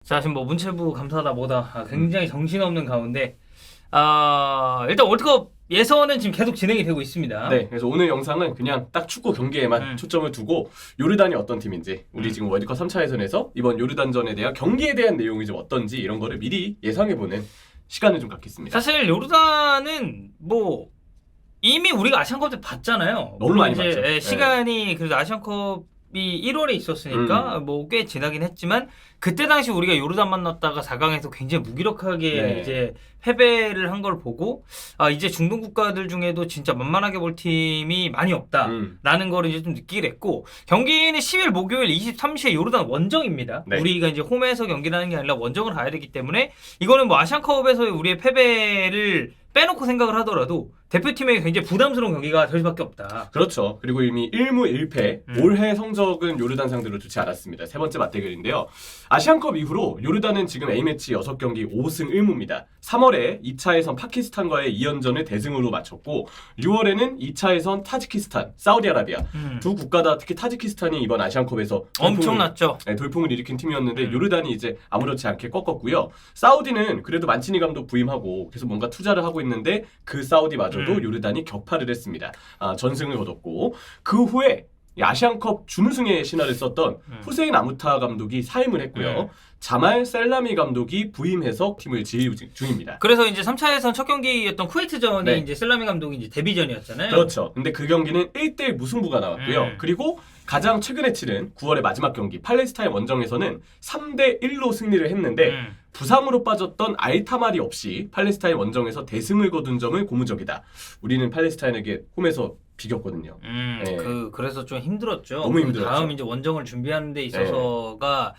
자, 지금 뭐 문체부 감사다 뭐다 굉장히 정신없는 가운데 일단 월드컵 예선은 지금 계속 진행이 되고 있습니다. 네, 그래서 오늘 영상은 그냥 딱 축구 경기에만 초점을 두고 요르단이 어떤 팀인지, 우리 지금 월드컵 3차 예선에서 이번 요르단전에 대한 경기에 대한 내용이 좀 어떤지 이런 거를 미리 예상해보는 시간을 좀 갖겠습니다. 사실 요르단은 뭐 이미 우리가 아시안컵 때 봤잖아요. 너무 많이 이제 봤죠. 네. 시간이 그래도 아시안컵이 1월에 있었으니까 뭐 꽤 지나긴 했지만 그때 당시 우리가 요르단 만났다가 4강에서 굉장히 무기력하게 네. 이제 패배를 한 걸 보고 이제 중동 국가들 중에도 진짜 만만하게 볼 팀이 많이 없다라는 걸 이제 좀 느끼게 됐고, 경기는 10일 목요일 23시에 요르단 원정입니다. 네. 우리가 이제 홈에서 경기를 하는 게 아니라 원정을 가야 되기 때문에 이거는 뭐 아시안컵에서의 우리의 패배를 빼놓고 생각을 하더라도 대표팀에게 굉장히 부담스러운 경기가 될 수밖에 없다. 그렇죠. 그리고 이미 1무 1패, 올해 성적은 요르단 상대로 좋지 않았습니다. 세 번째 맞대결인데요. 아시안컵 이후로 요르단은 지금 A매치 6경기 5승 1무입니다. 3월에 2차 예선 파키스탄과의 2연전을 대승으로 마쳤고 6월에는 2차 예선 타지키스탄, 사우디아라비아 두 국가 다 특히 타지키스탄이 이번 아시안컵에서 엄청났죠. 돌풍을 일으킨 팀이었는데 요르단이 이제 아무렇지 않게 꺾었고요. 사우디는 그래도 만치니 감독 부임하고 계속 뭔가 투자를 하고 있는데 그 사우디마저도 요르단이 격파를 했습니다. 전승을 거뒀고 그 후에 이 아시안컵 준우승의 신화를 썼던 후세인 아무타 감독이 사임을 했고요. 자말 셀라미 감독이 부임해서 팀을 지휘 중입니다. 그래서 이제 3차 예선 첫 경기였던 쿠웨이트전이 네. 이제 셀라미 감독이 이제 데뷔전이었잖아요. 그렇죠. 근데 그 경기는 1대1 무승부가 나왔고요. 그리고 가장 최근에 치른 9월의 마지막 경기 팔레스타인 원정에서는 3대1로 승리를 했는데 부상으로 빠졌던 알타말이 없이 팔레스타인 원정에서 대승을 거둔 점은 고무적이다. 우리는 팔레스타인에게 홈에서 비겼거든요. 네. 그래서 좀 힘들었죠. 너무 힘들었죠. 다음 이제 원정을 준비하는 데 있어서가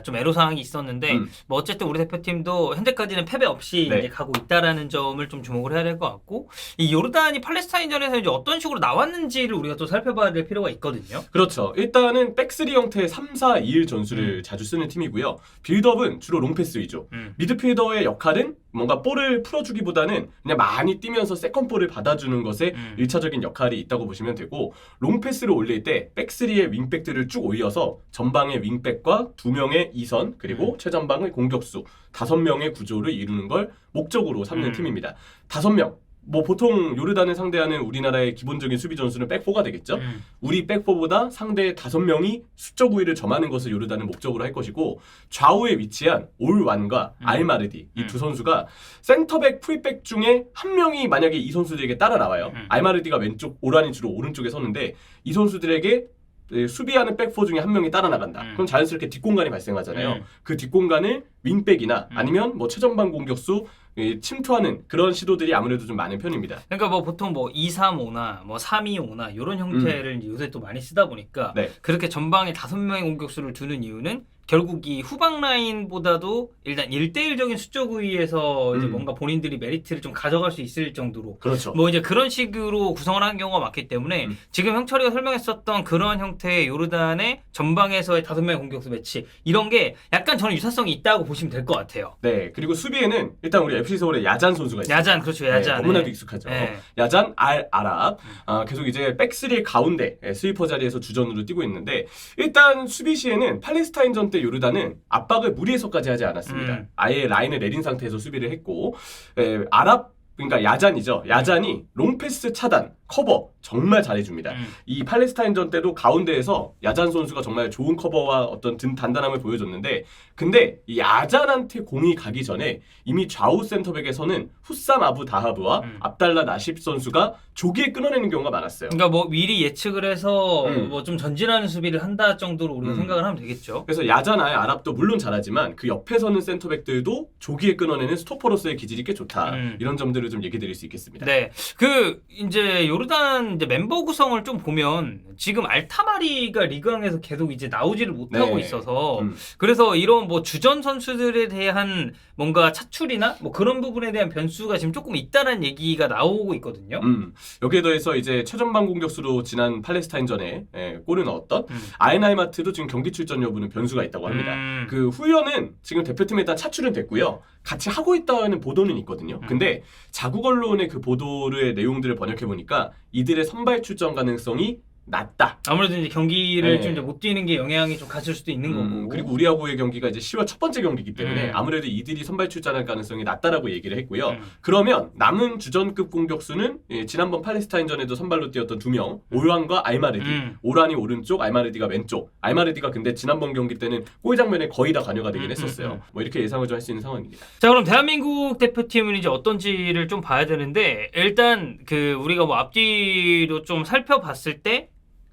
좀 애로사항이 있었는데 뭐 어쨌든 우리 대표팀도 현재까지는 패배 없이 네. 이제 가고 있다라는 점을 좀 주목을 해야 될 것 같고, 이 요르단이 팔레스타인전에서 이제 어떤 식으로 나왔는지를 우리가 또 살펴봐야 될 필요가 있거든요. 그렇죠. 일단은 백스리 형태의 3-4-2-1 전술을 자주 쓰는 팀이고요. 빌드업은 주로 롱패스 위주. 미드필더의 역할은 뭔가 볼을 풀어주기보다는 그냥 많이 뛰면서 세컨볼을 받아주는 것에 1차적인 역할이 있다고 보시면 되고, 롱패스를 올릴 때 백스리의 윙백들을 쭉 올려서 전방의 윙백과 2명의 2선 그리고 최전방의 공격수 5명의 구조를 이루는 걸 목적으로 삼는 팀입니다. 5명. 뭐 보통 요르단을 상대하는 우리나라의 기본적인 수비 전술은 백포가 되겠죠. 우리 백포보다 상대 5명이 수적 우위를 점하는 것을 요르단은 목적으로 할 것이고, 좌우에 위치한 올완과 알마르디 이 두 선수가 센터백, 풀백 중에 한 명이 만약에 이 선수들에게 따라 나와요. 알마르디가 왼쪽, 올완이 주로 오른쪽에 서는데 이 선수들에게 수비하는 백포 중에 한 명이 따라 나간다. 그럼 자연스럽게 뒷공간이 발생하잖아요. 그 뒷공간을 윙백이나 아니면 뭐 최전방 공격수 침투하는 그런 시도들이 아무래도 좀 많은 편입니다. 그러니까 뭐 보통 뭐 2-3-5나 뭐 3-2-5나 이런 형태를 이제 요새 또 많이 쓰다 보니까 네. 그렇게 전방에 5명의 공격수를 두는 이유는 결국 이 후방 라인보다도 일단 1대1적인 수적 우위에서 이제 뭔가 본인들이 메리트를 좀 가져갈 수 있을 정도로, 그렇죠. 뭐 이제 그런 식으로 구성을 하는 경우가 많기 때문에 지금 형철이가 설명했었던 그런 형태의 요르단의 전방에서의 5명의 공격수 매치, 이런 게 약간 저는 유사성이 있다고 보시면 될 것 같아요. 네, 그리고 수비에는 일단 우리 FC 서울의 야잔 선수가 있어요. 야잔, 그렇죠, 야잔. 네, 너무나도 익숙하죠. 네. 야잔 아랍. 계속 이제 백스리 가운데 스위퍼 자리에서 주전으로 뛰고 있는데, 일단 수비 시에는 팔레스타인전 때 요르단은 압박을 무리해서까지 하지 않았습니다. 아예 라인을 내린 상태에서 수비를 했고, 아랍, 그러니까 야잔이죠. 야잔이 롱패스 차단, 커버 정말 잘해줍니다. 이 팔레스타인전 때도 가운데에서 야잔 선수가 정말 좋은 커버와 어떤 등 단단함을 보여줬는데, 근데 이 야잔한테 공이 가기 전에 이미 좌우 센터백에서는 후삼 아부 다하브와 압달라 나십 선수가 조기에 끊어내는 경우가 많았어요. 그러니까 뭐 미리 예측을 해서 뭐 좀 전진하는 수비를 한다 정도로 우리가 생각을 하면 되겠죠. 그래서 야잔아의 아랍도 물론 잘하지만 그 옆에 서는 센터백들도 조기에 끊어내는 스토퍼로서의 기질이 꽤 좋다. 이런 점들을 좀 얘기 드릴 수 있겠습니다. 네. 이제 요르단 이제 멤버 구성을 좀 보면 지금 알타마리가 리그왕에서 계속 이제 나오지를 못하고 있어서 그래서 이런 뭐 주전 선수들에 대한 뭔가 차출이나 뭐 그런 부분에 대한 변수가 지금 조금 있다는 얘기가 나오고 있거든요. 여기에 더해서 이제 최전방 공격수로 지난 팔레스타인전에 골을 넣었던 아이나이마트도 지금 경기 출전 여부는 변수가 있다고 합니다. 그 후연은 지금 대표팀에 일단 차출은 됐고요. 같이 하고 있다는 보도는 있거든요. 근데 자국 언론의 그 보도의 내용들을 번역해 보니까 이들의 선발 출전 가능성이 낮다. 아무래도 이제 경기를 네. 좀 이제 못 뛰는 게 영향이 좀 갔을 수도 있는 거고. 그리고 우리하고의 경기가 이제 10월 첫 번째 경기이기 때문에 아무래도 이들이 선발 출전할 가능성이 낮다라고 얘기를 했고요. 그러면 남은 주전급 공격수는 지난번 팔레스타인전에도 선발로 뛰었던 2명, 올완과 알마르디. 올완이 오른쪽, 알마르디가 왼쪽. 알마르디가 근데 지난번 경기 때는 골 장면에 거의 다 관여가 되긴 했었어요. 뭐 이렇게 예상을 좀 할 수 있는 상황입니다. 자, 그럼 대한민국 대표팀은 이제 어떤지를 좀 봐야 되는데, 일단 그 우리가 뭐 앞뒤로 좀 살펴봤을 때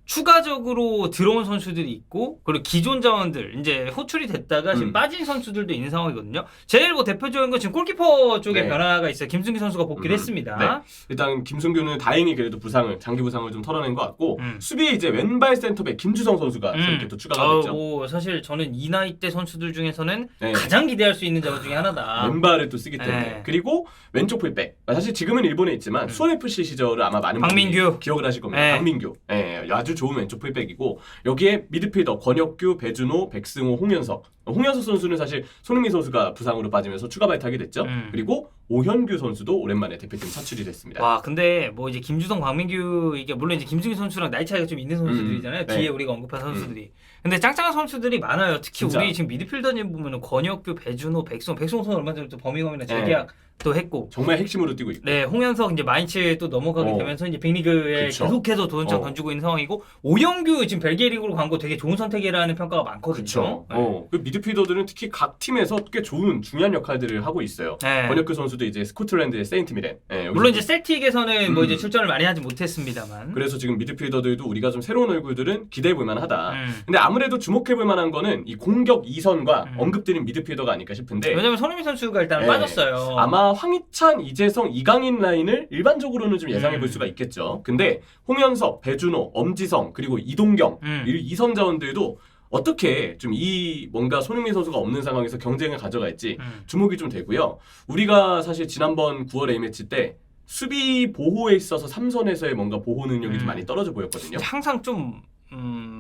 추가적으로 들어온 선수들이 있고, 그리고 기존 자원들 이제 호출이 됐다가 지금 빠진 선수들도 있는 상황이거든요. 제일 뭐 대표적인 건 지금 골키퍼 쪽에 네. 변화가 있어요. 김승기 선수가 복귀를 했습니다. 네. 일단 김승규는 다행히 그래도 장기 부상을 좀 털어낸 것 같고 수비에 이제 왼발 센터백 김주성 선수가 이렇게 또 추가가 됐죠. 뭐 사실 저는 이 나이 대 선수들 중에서는 네. 가장 기대할 수 있는 자원 중에 하나다. 왼발을 또 쓰기 때문에. 네. 그리고 왼쪽 풀백. 사실 지금은 일본에 있지만 수원 FC 시절을 아마 많은 박민규. 분들이 기억을 하실 겁니다. 네. 박민규. 네, 아주 좋은 왼쪽 풀백이고 여기에 미드필더 권혁규, 배준호, 백승호, 홍현석. 홍현석 선수는 사실 손흥민 선수가 부상으로 빠지면서 추가 발탁이 됐죠. 그리고 오현규 선수도 오랜만에 대표팀 차출이 됐습니다. 와, 근데 뭐 이제 김주성, 박민규 이게 물론 이제 김승기 선수랑 나이 차이가 좀 있는 선수들이잖아요. 네. 뒤에 우리가 언급한 선수들이. 근데 짱짱한 선수들이 많아요. 특히 진짜. 우리 지금 미드필더님 보면은 권혁규, 배준호, 백승호 선수 얼마 전에 또 버밍엄이랑 재계약 또 했고. 정말 핵심으로 뛰고 있고. 네, 홍현석 이제 마인츠 또 넘어가게 되면서 이제 빅리그에 그쵸. 계속해서 도전장 던지고 있는 상황이고, 오영규 지금 벨기에 리그로 간 거 되게 좋은 선택이라는 평가가 많거든요. 그렇죠. 네. 그 미드필더들은 특히 각 팀에서 꽤 좋은 중요한 역할들을 하고 있어요. 네. 권혁규 선수도 이제 스코틀랜드의 세인트 미렌. 물론 이제 셀틱에서는 뭐 이제 출전을 많이 하지 못했습니다만. 그래서 지금 미드필더들도 우리가 좀 새로운 얼굴들은 기대해 볼 만하다. 근데 아무래도 주목해 볼 만한 거는 이 공격 2선과 언급드린 미드필더가 아닐까 싶은데. 왜냐면 손흥민 선수가 일단 빠졌어요. 아마 황희찬, 이재성, 이강인 라인을 일반적으로는 좀 예상해 볼 수가 있겠죠. 근데 홍현석, 배준호, 엄지성 그리고 이동경 이 2선 자원들도 어떻게 좀 이 뭔가 손흥민 선수가 없는 상황에서 경쟁을 가져갈지 주목이 좀 되고요. 우리가 사실 지난번 9월 A매치 때 수비 보호에 있어서 3선에서의 뭔가 보호 능력이 좀 많이 떨어져 보였거든요. 항상 좀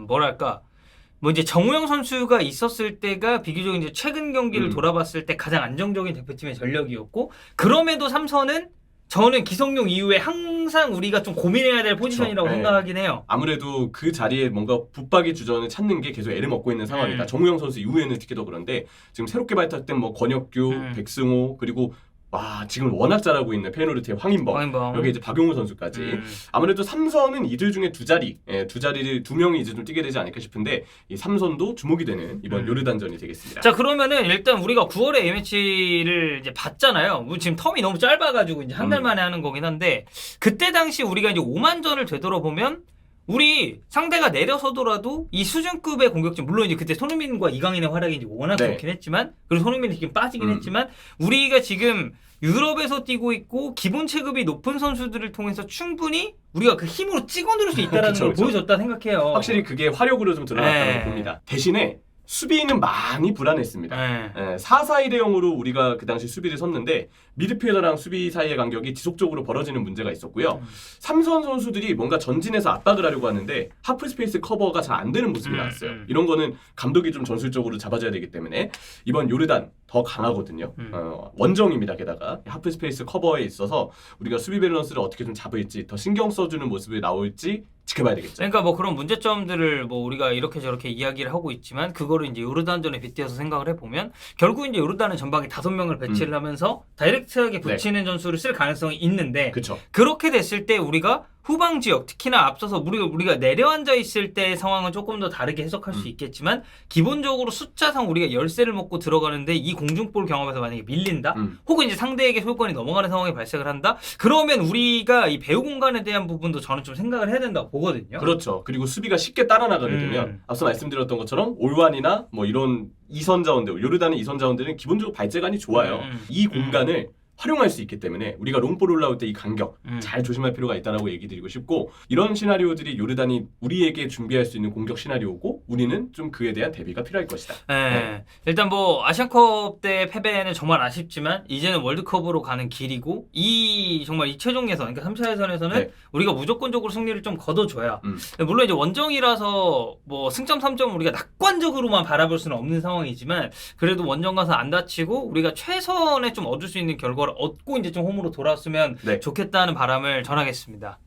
뭐랄까 뭐 이제 정우영 선수가 있었을 때가 비교적 이제 최근 경기를 돌아봤을 때 가장 안정적인 대표팀의 전력이었고, 그럼에도 3선은 저는 기성용 이후에 항상 우리가 좀 고민해야 될 포지션이라고 생각하긴 해요. 아무래도 그 자리에 뭔가 붙박이 주전을 찾는 게 계속 애를 먹고 있는 상황이다. 정우영 선수 이후에는 특히 더 그런데 지금 새롭게 발탁된 뭐 권혁규, 백승호 그리고 와 지금 워낙 잘하고 있는 페노르티의 황인범. 여기 이제 박용우 선수까지. 아무래도 3선은 이들 중에 두 자리를 2명이 이제 좀 뛰게 되지 않을까 싶은데 이 3선도 주목이 되는 이번 요르단전이 되겠습니다. 자, 그러면은 일단 우리가 9월에 A매치를 이제 봤잖아요. 뭐 지금 텀이 너무 짧아가지고 이제 한 달 만에 하는 거긴 한데, 그때 당시 우리가 이제 5만전을 되돌아보면 우리 상대가 내려서더라도 이 수준급의 공격진, 물론 이제 그때 손흥민과 이강인의 활약이 이제 워낙 좋긴 했지만, 그리고 손흥민이 지금 빠지긴 했지만, 우리가 지금 유럽에서 뛰고 있고 기본 체급이 높은 선수들을 통해서 충분히 우리가 그 힘으로 찍어 누를 수 있다는 걸 보여줬다 생각해요. 확실히 그게 화력으로 좀 드러났다고 봅니다. 대신에 수비는 많이 불안했습니다. 4-4-1의 0으로 우리가 그 당시 수비를 섰는데 미드필더랑 수비 사이의 간격이 지속적으로 벌어지는 문제가 있었고요. 3선 선수들이 뭔가 전진해서 압박을 하려고 하는데 하프 스페이스 커버가 잘 안 되는 모습이 나왔어요. 이런 거는 감독이 좀 전술적으로 잡아줘야 되기 때문에 이번 요르단 더 강하거든요. 원정입니다. 게다가 하프 스페이스 커버에 있어서 우리가 수비 밸런스를 어떻게 좀 잡을지 더 신경 써주는 모습이 나올지 지켜봐야 되겠죠. 그러니까 뭐 그런 문제점들을 뭐 우리가 이렇게 저렇게 이야기를 하고 있지만, 그거를 이제 요르단전에 빗대어서 생각을 해보면 결국 이제 요르단은 전방에 5명을 배치를 하면서 다이렉트하게 붙이는 전술을 쓸 가능성이 있는데, 그쵸. 그렇게 됐을 때 우리가 후방 지역, 특히나 앞서서 우리가 내려앉아 있을 때의 상황은 조금 더 다르게 해석할 수 있겠지만, 기본적으로 숫자상 우리가 열세를 먹고 들어가는데 이 공중볼 경험에서 만약에 밀린다, 혹은 이제 상대에게 소유권이 넘어가는 상황이 발생을 한다, 그러면 우리가 이 배후 공간에 대한 부분도 저는 좀 생각을 해야 된다고 보거든요. 그렇죠. 그리고 수비가 쉽게 따라 나가게 되면 앞서 말씀드렸던 것처럼 올완이나 뭐 이런 2선 자원들, 요르단의 2선 자원들은 기본적으로 발재간이 좋아요. 이 공간을 활용할 수 있기 때문에 우리가 롱볼 올라올 때 이 간격 잘 조심할 필요가 있다라고 얘기 드리고 싶고, 이런 시나리오들이 요르단이 우리에게 준비할 수 있는 공격 시나리오고 우리는 좀 그에 대한 대비가 필요할 것이다. 일단 뭐 아시안컵 때 패배는 정말 아쉽지만 이제는 월드컵으로 가는 길이고, 정말 이 최종 예선, 그러니까 3차 예선에서는 우리가 무조건적으로 승리를 좀 거둬줘야. 물론 이제 원정이라서 뭐 승점 3점 우리가 낙관적으로만 바라볼 수는 없는 상황이지만, 그래도 원정 가서 안 다치고 우리가 최선의 좀 얻을 수 있는 결과를 얻고 이제 좀 홈으로 돌아왔으면 좋겠다는 바람을 전하겠습니다.